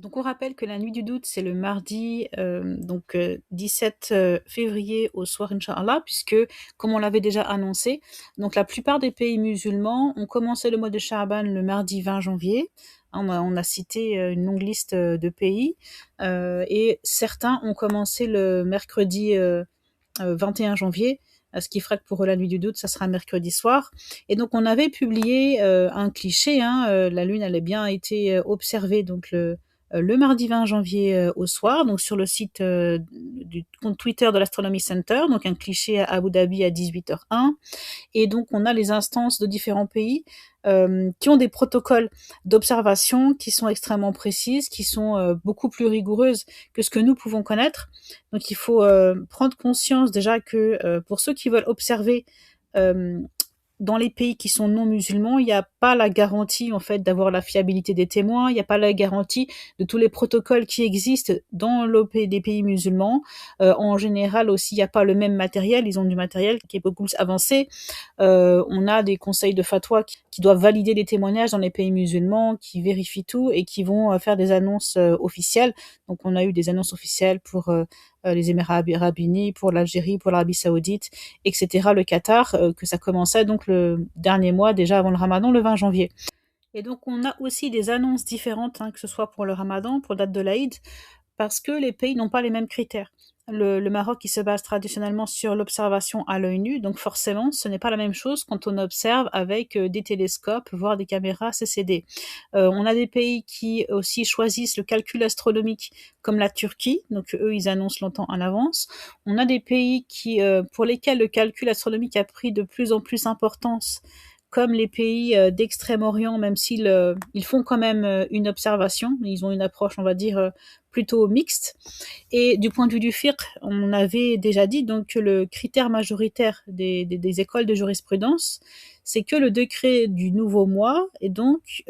Donc on rappelle que la nuit du doute, c'est le mardi 17 février au soir, Inch'Allah, puisque, comme on l'avait déjà annoncé, donc la plupart des pays musulmans ont commencé le mois de Sha'ban le mardi 20 janvier. On a cité une longue liste de pays, et certains ont commencé le mercredi 21 janvier, ce qui fera que pour la nuit du doute, ça sera mercredi soir. Et donc on avait publié un cliché, la lune elle a bien été observée donc le mardi 20 janvier au soir, donc sur le site du compte Twitter de l'Astronomy Center, donc un cliché à Abu Dhabi à 18h01. Et donc, on a les instances de différents pays qui ont des protocoles d'observation qui sont extrêmement précises, qui sont beaucoup plus rigoureuses que ce que nous pouvons connaître. Donc, il faut prendre conscience déjà que pour ceux qui veulent observer euh, dans les pays qui sont non musulmans, il n'y a pas la garantie en fait d'avoir la fiabilité des témoins, il n'y a pas la garantie de tous les protocoles qui existent dans des pays musulmans. En général aussi, il n'y a pas le même matériel, ils ont du matériel qui est beaucoup plus avancé. On a des conseils de fatwa qui doivent valider les témoignages dans les pays musulmans, qui vérifient tout et qui vont faire des annonces officielles. Donc on a eu des annonces officielles pour les Émirats arabes unis, pour l'Algérie, pour l'Arabie saoudite, etc., le Qatar, que ça commençait donc le dernier mois, déjà avant le Ramadan, le 20 janvier. Et donc on a aussi des annonces différentes, que ce soit pour le Ramadan, pour la date de l'Aïd, parce que les pays n'ont pas les mêmes critères. Le Maroc, il se base traditionnellement sur l'observation à l'œil nu, donc forcément, ce n'est pas la même chose quand on observe avec des télescopes, voire des caméras CCD. On a des pays qui aussi choisissent le calcul astronomique, comme la Turquie, donc eux, ils annoncent longtemps en avance. On a des pays pour lesquels le calcul astronomique a pris de plus en plus d'importance, comme les pays d'Extrême-Orient, même s'ils ils font quand même une observation, ils ont une approche, on va dire, plutôt mixte. Et du point de vue du fiqh, on avait déjà dit donc que le critère majoritaire des écoles de jurisprudence, c'est que le décret du nouveau mois, et donc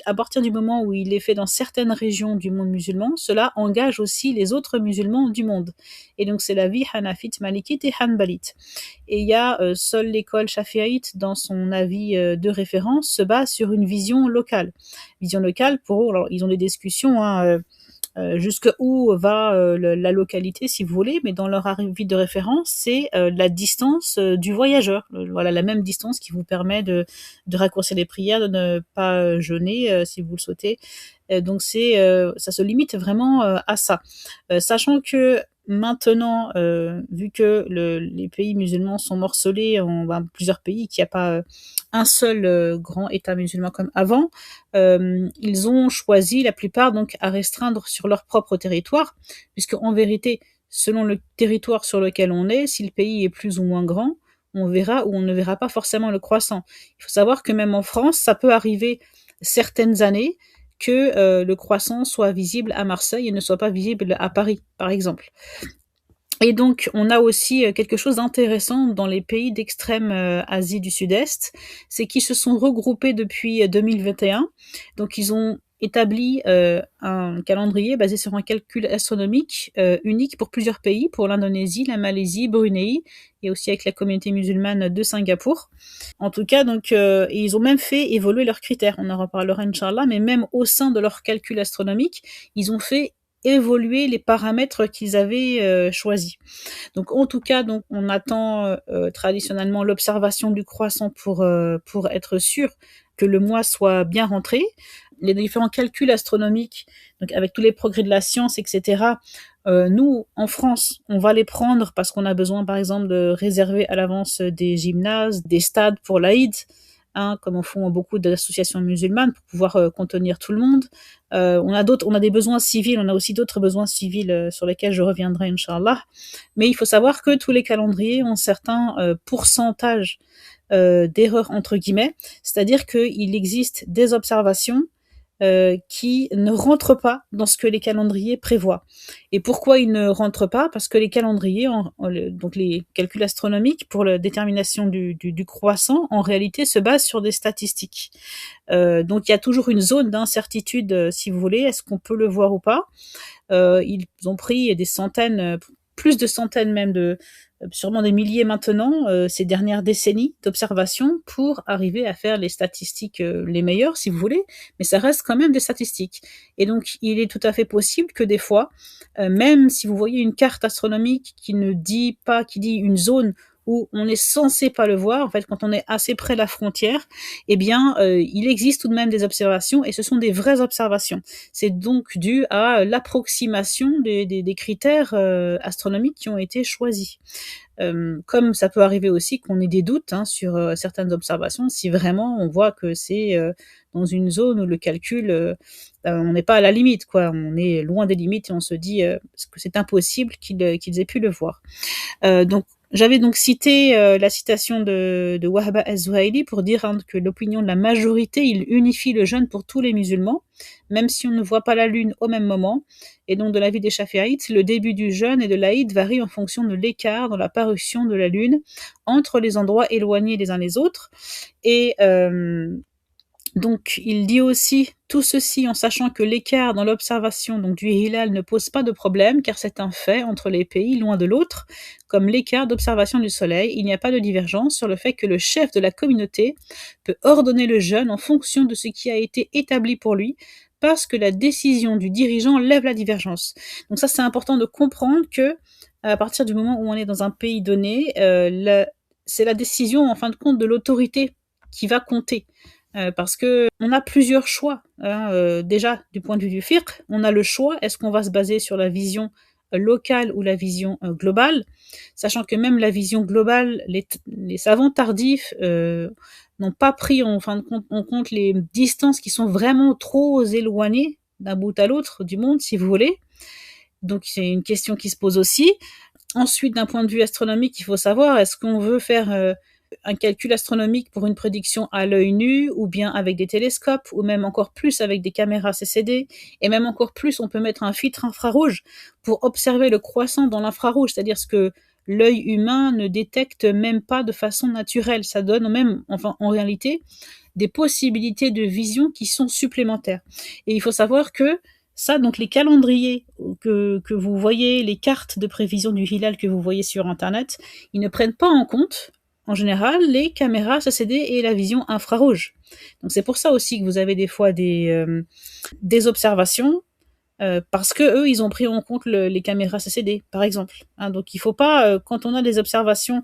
à partir du moment où il est fait dans certaines régions du monde musulman, cela engage aussi les autres musulmans du monde. Et donc c'est la vie hanafite, malikite et hanbalite. Et il y a seule l'école shafi'ite, dans son avis de référence, se base sur une vision locale. Vision locale, pour eux, alors, ils ont des discussions, jusqu'où va la localité, si vous voulez, mais dans leur avis de référence, c'est la distance du voyageur. Voilà, la même distance qui vous permet de raccourcir les prières, de ne pas jeûner si vous le souhaitez. Donc ça se limite vraiment à ça. Sachant que maintenant, vu que les pays musulmans sont morcelés en plusieurs pays, qu'il n'y a pas un seul grand État musulman comme avant, ils ont choisi la plupart donc à restreindre sur leur propre territoire, puisque en vérité, selon le territoire sur lequel on est, si le pays est plus ou moins grand, on verra ou on ne verra pas forcément le croissant. Il faut savoir que même en France, ça peut arriver certaines années que le croissant soit visible à Marseille et ne soit pas visible à Paris, par exemple. Et donc, on a aussi quelque chose d'intéressant dans les pays d'extrême Asie du Sud-Est, c'est qu'ils se sont regroupés depuis 2021. Donc, ils ont établi un calendrier basé sur un calcul astronomique unique pour plusieurs pays, pour l'Indonésie, la Malaisie, Brunei, et aussi avec la communauté musulmane de Singapour. En tout cas, donc, ils ont même fait évoluer leurs critères. On en reparlera, Inch'Allah, mais même au sein de leur calcul astronomique, ils ont fait évoluer les paramètres qu'ils avaient choisis. Donc en tout cas, donc on attend traditionnellement l'observation du croissant pour être sûr que le mois soit bien rentré. Les différents calculs astronomiques, donc avec tous les progrès de la science, etc. Nous, en France, on va les prendre parce qu'on a besoin, par exemple, de réserver à l'avance des gymnases, des stades pour l'Aïd, comme en font beaucoup d'associations musulmanes pour pouvoir contenir tout le monde. On a des besoins civils, on a aussi d'autres besoins civils sur lesquels je reviendrai, Inch'Allah. Mais il faut savoir que tous les calendriers ont certains pourcentages d'erreurs entre guillemets, c'est-à-dire qu'il existe des observations qui ne rentrent pas dans ce que les calendriers prévoient. Et pourquoi ils ne rentrent pas? Parce que les calendriers, donc les calculs astronomiques pour la détermination du croissant, en réalité se basent sur des statistiques. Donc il y a toujours une zone d'incertitude, si vous voulez, est-ce qu'on peut le voir ou pas? Ils ont pris des centaines, plus de centaines même sûrement des milliers maintenant, ces dernières décennies d'observation pour arriver à faire les statistiques, les meilleures si vous voulez, mais ça reste quand même des statistiques et donc il est tout à fait possible que des fois, même si vous voyez une carte astronomique qui dit une zone où on est censé pas le voir, en fait, quand on est assez près de la frontière, eh bien, il existe tout de même des observations et ce sont des vraies observations. C'est donc dû à l'approximation des critères astronomiques qui ont été choisis. Comme ça peut arriver aussi qu'on ait des doutes hein, sur certaines observations, si vraiment on voit que c'est dans une zone où le calcul, on n'est pas à la limite, quoi. On est loin des limites et on se dit que c'est impossible qu'ils aient pu le voir. Donc j'avais donc cité la citation de Wahba Az-Zuhaili pour dire hein, que l'opinion de la majorité, il unifie le jeûne pour tous les musulmans, même si on ne voit pas la lune au même moment. Et donc de l'avis des Shafi'ites, le début du jeûne et de l'Aïd varie en fonction de l'écart dans la parution de la lune entre les endroits éloignés les uns les autres. Et donc, il dit aussi tout ceci en sachant que l'écart dans l'observation donc du hilal ne pose pas de problème, car c'est un fait entre les pays l'un de l'autre, comme l'écart d'observation du soleil. Il n'y a pas de divergence sur le fait que le chef de la communauté peut ordonner le jeûne en fonction de ce qui a été établi pour lui, parce que la décision du dirigeant lève la divergence. Donc ça, c'est important de comprendre que à partir du moment où on est dans un pays donné, c'est la décision en fin de compte de l'autorité qui va compter. Parce que on a plusieurs choix. Hein, déjà, du point de vue du fiqh, on a le choix, est-ce qu'on va se baser sur la vision locale ou la vision globale, sachant que même la vision globale, les savants tardifs n'ont pas pris en compte les distances qui sont vraiment trop éloignées d'un bout à l'autre du monde, si vous voulez. Donc c'est une question qui se pose aussi. Ensuite, d'un point de vue astronomique, il faut savoir, est-ce qu'on veut faire un calcul astronomique pour une prédiction à l'œil nu, ou bien avec des télescopes, ou même encore plus avec des caméras CCD, et même encore plus, on peut mettre un filtre infrarouge pour observer le croissant dans l'infrarouge, c'est-à-dire ce que l'œil humain ne détecte même pas de façon naturelle. Ça donne même, enfin, en réalité, des possibilités de vision qui sont supplémentaires. Et il faut savoir que ça, donc les calendriers que vous voyez, les cartes de prévision du hilal que vous voyez sur Internet, ils ne prennent pas en compte en général les caméras CCD et la vision infrarouge. Donc c'est pour ça aussi que vous avez des fois des observations parce que eux ils ont pris en compte les caméras CCD par exemple. Hein, donc il faut pas quand on a des observations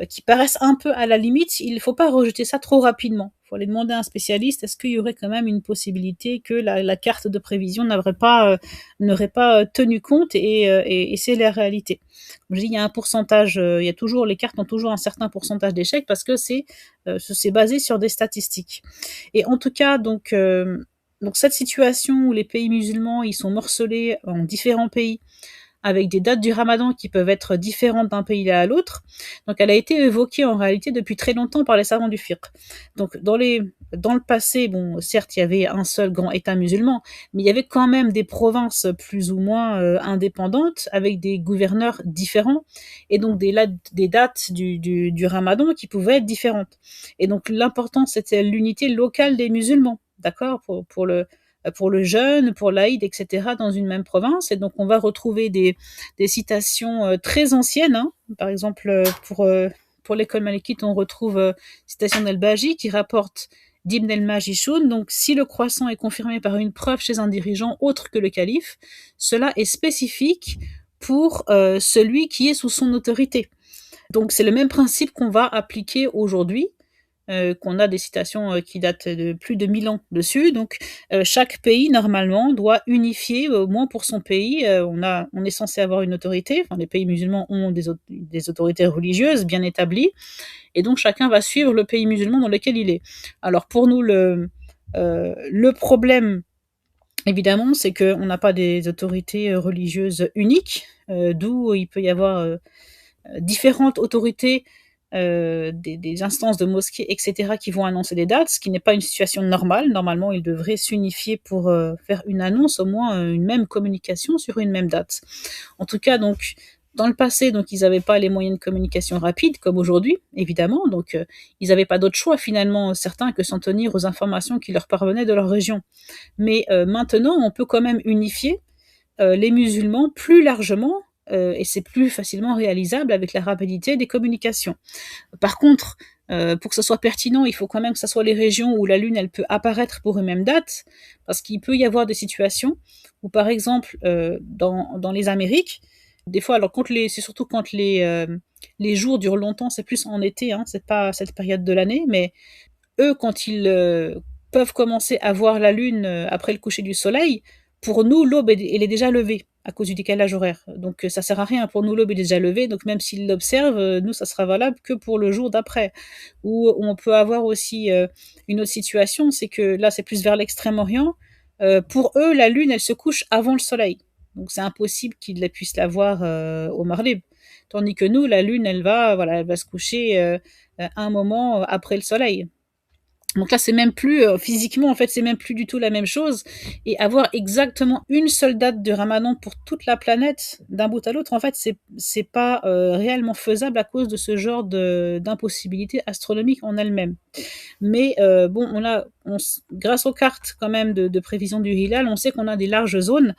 qui paraissent un peu à la limite, il faut pas rejeter ça trop rapidement. Il faut aller demander à un spécialiste est-ce qu'il y aurait quand même une possibilité que la carte de prévision n'aurait pas tenu compte et c'est la réalité. Comme je dis, il y a un pourcentage, il y a toujours les cartes ont toujours un certain pourcentage d'échecs parce que c'est basé sur des statistiques. Et en tout cas donc cette situation où les pays musulmans ils sont morcelés en différents pays avec des dates du Ramadan qui peuvent être différentes d'un pays à l'autre. Donc elle a été évoquée en réalité depuis très longtemps par les savants du fiqh. Donc dans le passé, bon, certes, il y avait un seul grand État musulman, mais il y avait quand même des provinces plus ou moins indépendantes avec des gouverneurs différents et donc des dates du Ramadan qui pouvaient être différentes. Et donc l'important c'était l'unité locale des musulmans, d'accord, pour le jeûne, pour l'Aïd, etc., dans une même province. Et donc, on va retrouver des citations très anciennes. Hein. Par exemple, pour l'école malikite, on retrouve citation d'Al-Baji qui rapporte d'Ibn el-Majishoun. Donc, si le croissant est confirmé par une preuve chez un dirigeant autre que le calife, cela est spécifique pour celui qui est sous son autorité. Donc, c'est le même principe qu'on va appliquer aujourd'hui. Qu'on a des citations qui datent de plus de 1000 ans dessus. Donc, chaque pays, normalement, doit unifier, au moins pour son pays, on est censé avoir une autorité, enfin, les pays musulmans ont des autorités religieuses bien établies, et donc chacun va suivre le pays musulman dans lequel il est. Alors, pour nous, le problème, évidemment, c'est qu'on n'a pas des autorités religieuses uniques, d'où il peut y avoir différentes autorités des instances de mosquées, etc., qui vont annoncer des dates, ce qui n'est pas une situation normale. Normalement, ils devraient s'unifier pour faire une annonce, au moins une même communication sur une même date. En tout cas, donc, dans le passé, donc, ils n'avaient pas les moyens de communication rapides, comme aujourd'hui, évidemment. Donc, ils n'avaient pas d'autre choix, finalement, certains, que s'en tenir aux informations qui leur parvenaient de leur région. Mais maintenant, on peut quand même unifier les musulmans plus largement et c'est plus facilement réalisable avec la rapidité des communications. Par contre, pour que ce soit pertinent, il faut quand même que ça soit les régions où la lune, elle peut apparaître pour une même date, parce qu'il peut y avoir des situations où, par exemple, dans les Amériques, des fois, alors c'est surtout quand les jours durent longtemps, c'est plus en été, hein, c'est pas cette période de l'année, mais eux, quand ils peuvent commencer à voir la lune après le coucher du soleil, pour nous, l'aube, elle est déjà levée à cause du décalage horaire. Donc ça sert à rien. Pour nous, l'aube est déjà levée. Donc même s'ils l'observent, nous, ça sera valable que pour le jour d'après. Ou on peut avoir aussi une autre situation, c'est que là, c'est plus vers l'extrême-orient. Pour eux, la lune, elle se couche avant le soleil. Donc c'est impossible qu'ils puissent la voir au Maghreb. Tandis que nous, la lune, elle va se coucher un moment après le soleil. Donc là, c'est même plus physiquement, en fait, c'est même plus du tout la même chose. Et avoir exactement une seule date de Ramadan pour toute la planète, d'un bout à l'autre, en fait, c'est pas réellement faisable à cause de ce genre d'impossibilité astronomique en elle-même. Mais bon, grâce aux cartes quand même de prévision du Hilal, on sait qu'on a des larges zones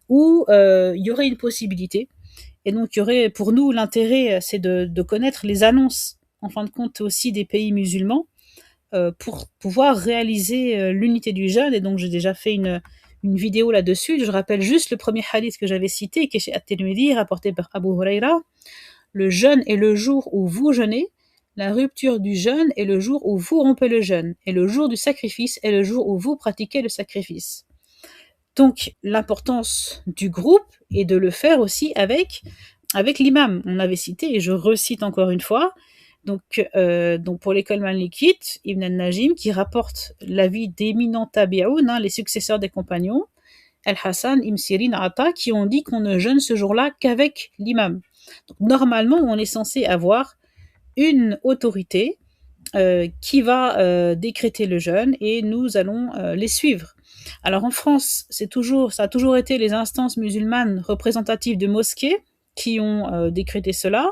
où il y aurait une possibilité. Et donc, il y aurait, pour nous, l'intérêt, c'est de connaître les annonces, en fin de compte, aussi des pays musulmans pour pouvoir réaliser l'unité du jeûne. Et donc, j'ai déjà fait une vidéo là-dessus. Je rappelle juste le premier hadith que j'avais cité, qui est chez At-Tirmidhi, rapporté par Abu Huraira. Le jeûne est le jour où vous jeûnez. La rupture du jeûne est le jour où vous rompez le jeûne. Et le jour du sacrifice est le jour où vous pratiquez le sacrifice. Donc, l'importance du groupe est de le faire aussi avec l'imam. On avait cité, et je recite encore une fois, donc pour l'école malikite, Ibn al-Najim, qui rapporte l'avis d'éminents tabi'oun, hein, les successeurs des compagnons, Al-Hassan, Ibn Sirin, Ata, qui ont dit qu'on ne jeûne ce jour-là qu'avec l'imam. Donc, normalement, on est censé avoir une autorité qui va décréter le jeûne et nous allons les suivre. Alors en France, ça a toujours été les instances musulmanes représentatives de mosquées qui ont décrété cela,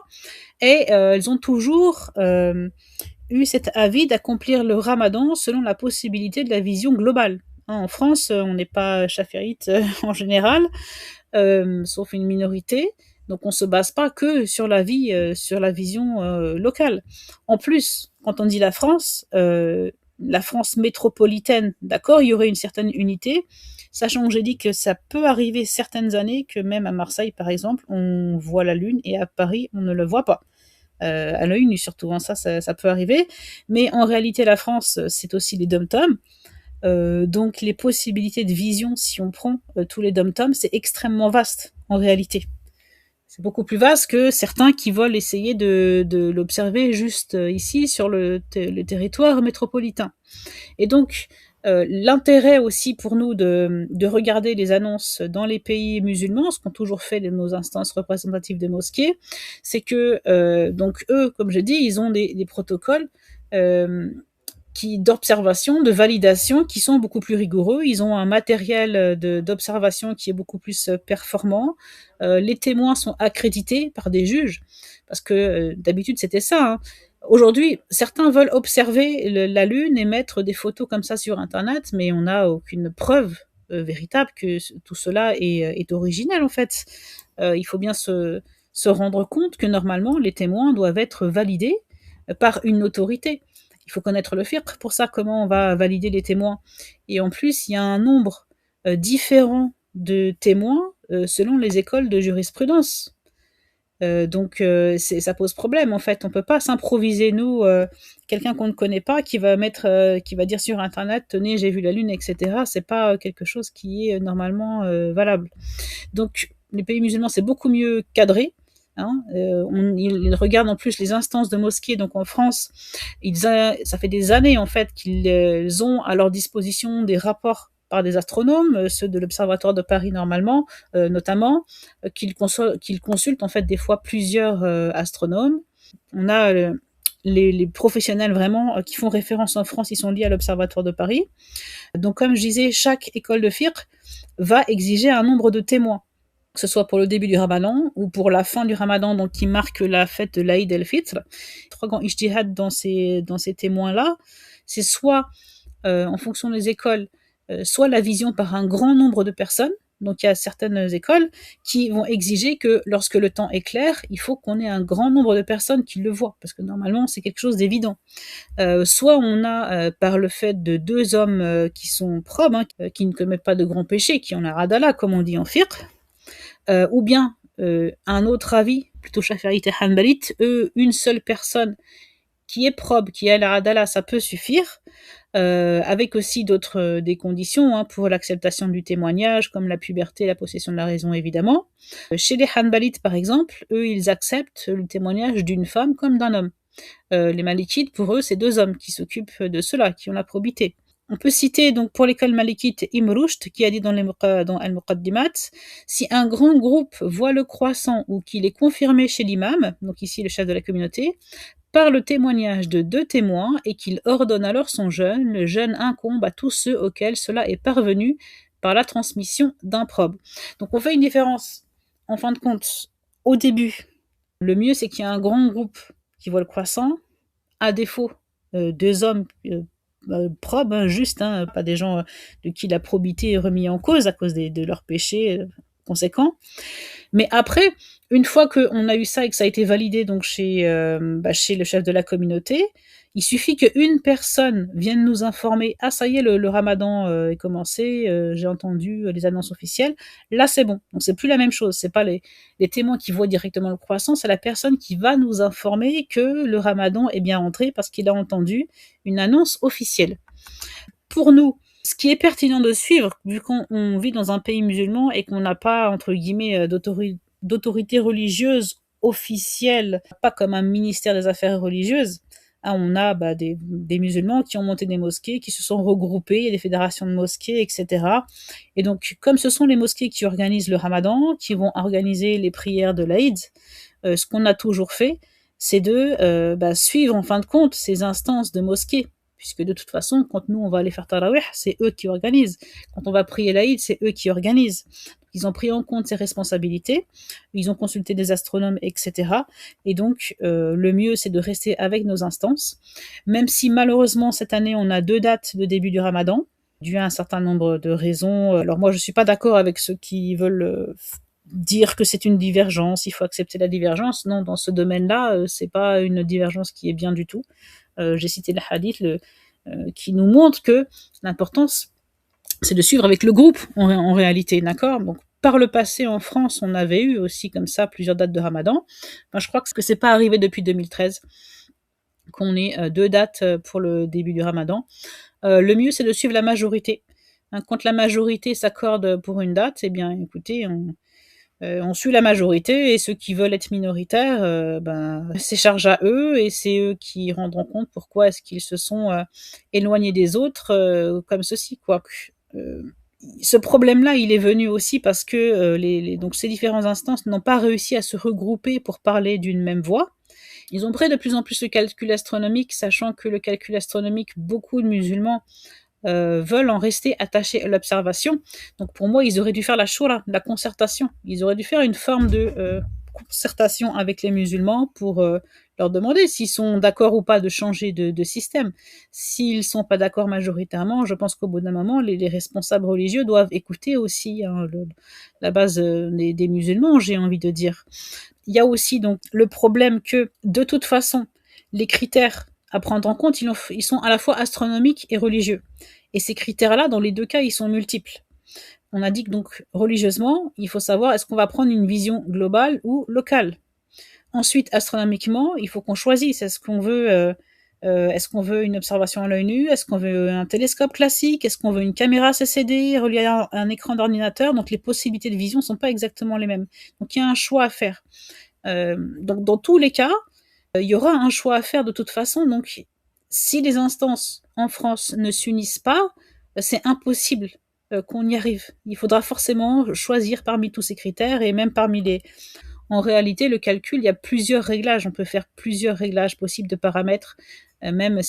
et elles ont toujours eu cet avis d'accomplir le ramadan selon la possibilité de la vision globale. Hein, en France, on n'est pas chaférite en général, sauf une minorité. Donc on se base pas que sur sur la vision locale. En plus, quand on dit la France métropolitaine, d'accord, il y aurait une certaine unité, sachant que j'ai dit que ça peut arriver certaines années que même à Marseille, par exemple, on voit la lune et à Paris, on ne le voit pas. À l'œil nu surtout, hein, ça peut arriver. Mais en réalité, la France, c'est aussi les dom-toms. Donc les possibilités de vision, si on prend tous les dom-toms, c'est extrêmement vaste en réalité. C'est beaucoup plus vaste que certains qui veulent essayer de l'observer juste ici sur le territoire métropolitain. Et donc l'intérêt aussi pour nous de regarder les annonces dans les pays musulmans, ce qu'ont toujours fait nos instances représentatives des mosquées, c'est que donc eux, comme je dis, ils ont des protocoles d'observation, de validation qui sont beaucoup plus rigoureux. Ils ont un matériel d'observation qui est beaucoup plus performant. Les témoins sont accrédités par des juges, parce que d'habitude c'était ça. Hein. Aujourd'hui, certains veulent observer la Lune et mettre des photos comme ça sur Internet, mais on n'a aucune preuve véritable que tout cela est originel en fait. Il faut bien se rendre compte que normalement les témoins doivent être validés par une autorité. Il faut connaître le fiqh pour ça, comment on va valider les témoins. Et en plus, il y a un nombre différent de témoins selon les écoles de jurisprudence. Donc ça pose problème en fait. On peut pas s'improviser nous quelqu'un qu'on ne connaît pas qui va qui va dire sur internet tenez j'ai vu la lune etc. C'est pas quelque chose qui est normalement valable. Donc les pays musulmans c'est beaucoup mieux cadré. Hein, ils regardent en plus les instances de mosquées. Donc en France, ça fait des années en fait qu'ils ont à leur disposition des rapports par des astronomes, ceux de l'Observatoire de Paris normalement, notamment, qu'ils consultent en fait des fois plusieurs astronomes. On a les professionnels vraiment qui font référence en France, ils sont liés à l'Observatoire de Paris. Donc comme je disais, chaque école de fiqh va exiger un nombre de témoins, que ce soit pour le début du Ramadan ou pour la fin du Ramadan, donc qui marque la fête de l'Aïd el-Fitr. Trois grands ijtihad dans ces témoins-là, c'est soit, en fonction des écoles, soit la vision par un grand nombre de personnes, Donc il y a certaines écoles qui vont exiger que lorsque le temps est clair, il faut qu'on ait un grand nombre de personnes qui le voient, parce que normalement c'est quelque chose d'évident. Soit on a, par le fait de deux hommes qui sont probes, hein, qui ne commettent pas de grands péchés, qui ont la radala, comme on dit en fiqh, ou bien un autre avis, plutôt shafi'ite et hanbalite, eux, une seule personne qui est probe, qui a la radala, ça peut suffire. Avec aussi d'autres des conditions hein, pour l'acceptation du témoignage, comme la puberté, la possession de la raison, évidemment. Chez les Hanbalites, par exemple, eux, ils acceptent le témoignage d'une femme comme d'un homme. Les Malikites, pour eux, c'est deux hommes qui s'occupent de cela, qui ont la probité. On peut citer donc pour l'école malikite Ibn Rushd qui a dit dans Al-Muqaddimat, si un grand groupe voit le croissant ou qu'il est confirmé chez l'imam, donc ici le chef de la communauté, par le témoignage de deux témoins et qu'il ordonne alors son jeûne, le jeûne incombe à tous ceux auxquels cela est parvenu par la transmission d'un probe. Donc on fait une différence, en fin de compte, au début. Le mieux c'est qu'il y ait un grand groupe qui voit le croissant, à défaut deux hommes probes, hein, juste, hein, pas des gens de qui la probité est remise en cause à cause de leurs péchés conséquents. Mais après, une fois qu'on a eu ça et que ça a été validé donc chez le chef de la communauté, il suffit qu'une personne vienne nous informer, ah ça y est, le ramadan est commencé, j'ai entendu les annonces officielles, là c'est bon. Donc c'est plus la même chose, c'est pas les témoins qui voient directement le croissant, c'est la personne qui va nous informer que le ramadan est bien entré parce qu'il a entendu une annonce officielle. Pour nous, ce qui est pertinent de suivre, vu qu'on vit dans un pays musulman et qu'on n'a pas, entre guillemets, d'autorité religieuse officielle, pas comme un ministère des Affaires religieuses, hein, on a des musulmans qui ont monté des mosquées, qui se sont regroupés, il y a des fédérations de mosquées, etc. Et donc, comme ce sont les mosquées qui organisent le ramadan, qui vont organiser les prières de l'Aïd, ce qu'on a toujours fait, c'est de suivre en fin de compte ces instances de mosquées, puisque de toute façon, quand nous on va aller faire tarawih, c'est eux qui organisent. Quand on va prier l'Aïd, c'est eux qui organisent. Ils ont pris en compte ces responsabilités, ils ont consulté des astronomes, etc. Et donc, le mieux, c'est de rester avec nos instances, même si malheureusement, cette année, on a 2 dates de début du ramadan, dû à un certain nombre de raisons. Alors moi, je suis pas d'accord avec ceux qui veulent dire que c'est une divergence, il faut accepter la divergence. Non, dans ce domaine-là, c'est pas une divergence qui est bien du tout. J'ai cité le hadith qui nous montre que l'importance, c'est de suivre avec le groupe en réalité, d'accord. Donc par le passé en France, on avait eu aussi comme ça plusieurs dates de Ramadan. Enfin, je crois que c'est pas arrivé depuis 2013 qu'on ait 2 dates pour le début du Ramadan. Le mieux, c'est de suivre la majorité. Hein, quand la majorité s'accorde pour une date, eh bien, écoutez, on suit la majorité et ceux qui veulent être minoritaires, c'est charge à eux et c'est eux qui rendront compte pourquoi est-ce qu'ils se sont éloignés des autres comme ceci, quoi. Ce problème-là, il est venu aussi parce que donc ces différentes instances n'ont pas réussi à se regrouper pour parler d'une même voix. Ils ont pris de plus en plus le calcul astronomique, sachant que le calcul astronomique, beaucoup de musulmans veulent en rester attachés à l'observation. Donc pour moi, ils auraient dû faire la shura, la concertation. Ils auraient dû faire une forme de concertation avec les musulmans pour leur demander s'ils sont d'accord ou pas de changer de système. S'ils sont pas d'accord majoritairement, je pense qu'au bout d'un moment, les responsables religieux doivent écouter aussi la base des musulmans, j'ai envie de dire. Il y a aussi donc le problème que, de toute façon, les critères à prendre en compte, ils sont à la fois astronomiques et religieux. Et ces critères-là, dans les deux cas, ils sont multiples. On a dit que donc, religieusement, il faut savoir est-ce qu'on va prendre une vision globale ou locale. Ensuite, astronomiquement, il faut qu'on choisisse. Est-ce qu'on veut une observation à l'œil nu? Est-ce qu'on veut un télescope classique? Est-ce qu'on veut une caméra CCD reliée à un écran d'ordinateur? Donc les possibilités de vision sont pas exactement les mêmes. Donc il y a un choix à faire. Donc dans tous les cas, il y aura un choix à faire de toute façon. Donc si les instances en France ne s'unissent pas, c'est impossible qu'on y arrive. Il faudra forcément choisir parmi tous ces critères et même parmi En réalité, le calcul, il y a plusieurs réglages. On peut faire plusieurs réglages possibles de paramètres, même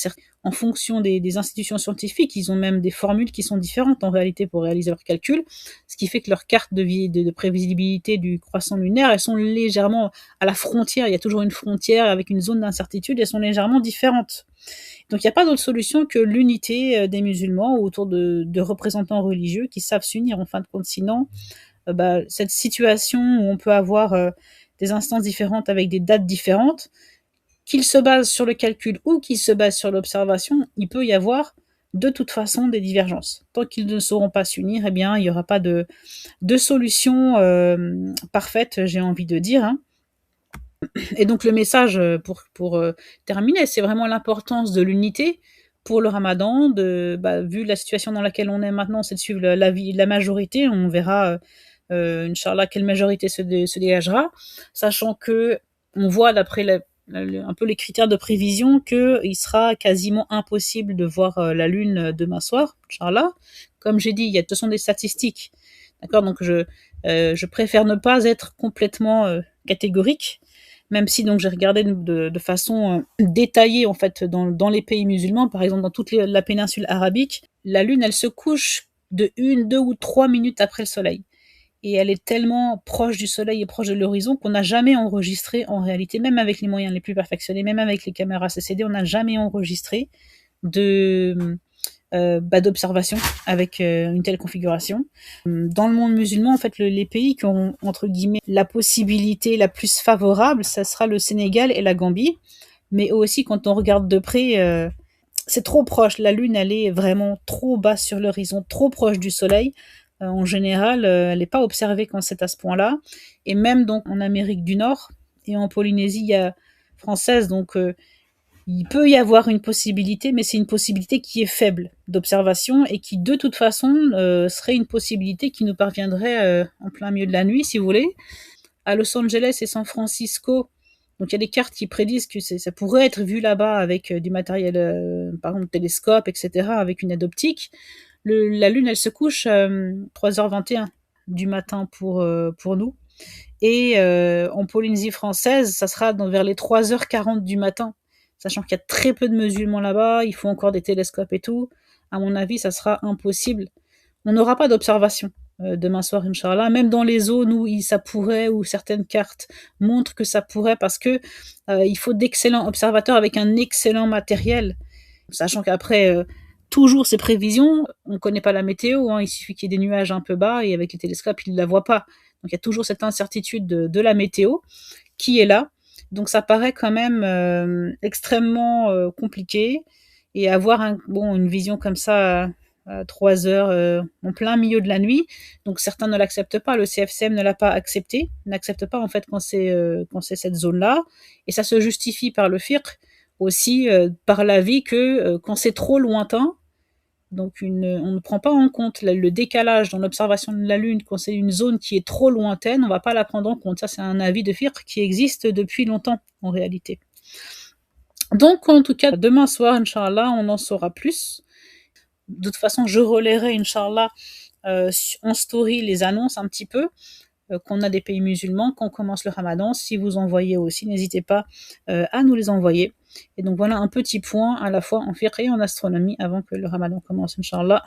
en fonction des institutions scientifiques. Ils ont même des formules qui sont différentes en réalité pour réaliser leurs calculs, ce qui fait que leurs cartes de prévisibilité du croissant lunaire, elles sont légèrement à la frontière. Il y a toujours une frontière avec une zone d'incertitude. Elles sont légèrement différentes. Donc il n'y a pas d'autre solution que l'unité des musulmans autour de représentants religieux qui savent s'unir en fin de compte. Sinon, cette situation où on peut avoir des instances différentes avec des dates différentes, qu'ils se basent sur le calcul ou qu'ils se basent sur l'observation, il peut y avoir de toute façon des divergences. Tant qu'ils ne sauront pas s'unir, eh bien, il n'y aura pas de solution parfaite, j'ai envie de dire. Hein. Et donc le message pour terminer, c'est vraiment l'importance de l'unité pour le ramadan, vu la situation dans laquelle on est maintenant, c'est de suivre la majorité, on verra Inch'Allah quelle majorité se dégagera, sachant que on voit d'après un peu les critères de prévision qu'il sera quasiment impossible de voir la lune demain soir, Inch'Allah. Comme j'ai dit, ce sont des statistiques, d'accord, donc je préfère ne pas être complètement catégorique, même si donc j'ai regardé de façon détaillée en fait dans les pays musulmans, par exemple dans toute la péninsule arabique, la lune elle se couche de 1, 2 ou 3 minutes après le soleil. Et elle est tellement proche du soleil et proche de l'horizon qu'on n'a jamais enregistré en réalité, même avec les moyens les plus perfectionnés, même avec les caméras CCD, on n'a jamais enregistré d'observation avec une telle configuration. Dans le monde musulman, en fait, les pays qui ont, entre guillemets, la possibilité la plus favorable, ça sera le Sénégal et la Gambie. Mais aussi, quand on regarde de près, c'est trop proche. La Lune, elle est vraiment trop basse sur l'horizon, trop proche du Soleil. En général, elle n'est pas observée quand c'est à ce point-là. Et même donc en Amérique du Nord et en Polynésie française, donc il peut y avoir une possibilité, mais c'est une possibilité qui est faible d'observation et qui, de toute façon, serait une possibilité qui nous parviendrait en plein milieu de la nuit, si vous voulez. À Los Angeles et San Francisco, donc il y a des cartes qui prédisent que ça pourrait être vu là-bas avec du matériel, par exemple télescope, etc., avec une aide optique. La Lune, elle se couche 3h21 du matin pour nous. Et en Polynésie française, ça sera vers les 3h40 du matin, sachant qu'il y a très peu de musulmans là-bas, il faut encore des télescopes et tout. À mon avis, ça sera impossible. On n'aura pas d'observation demain soir, Inch'Allah. Même dans les zones où ça pourrait, où certaines cartes montrent que ça pourrait, parce que il faut d'excellents observateurs avec un excellent matériel. Sachant qu'après, toujours ces prévisions, on ne connaît pas la météo, hein, il suffit qu'il y ait des nuages un peu bas et avec les télescopes, ils ne la voient pas. Donc il y a toujours cette incertitude de la météo qui est là. Donc ça paraît quand même extrêmement compliqué. Et avoir une vision comme ça à 3 heures en plein milieu de la nuit, donc certains ne l'acceptent pas, le CFCM ne l'a pas accepté, n'accepte pas en fait quand c'est cette zone-là, et ça se justifie par le fiqh, aussi par l'avis que quand c'est trop lointain, donc on ne prend pas en compte le décalage dans l'observation de la Lune quand c'est une zone qui est trop lointaine, on ne va pas la prendre en compte. Ça, c'est un avis de fiqh qui existe depuis longtemps en réalité. Donc en tout cas, demain soir, Inch'Allah, on en saura plus. De toute façon, je relayerai, Inch'Allah, en story les annonces un petit peu, qu'on a des pays musulmans, qu'on commence le ramadan. Si vous en voyez aussi, n'hésitez pas à nous les envoyer. Et donc voilà un petit point à la fois en fiqh et en astronomie avant que le ramadan commence, Inch'Allah.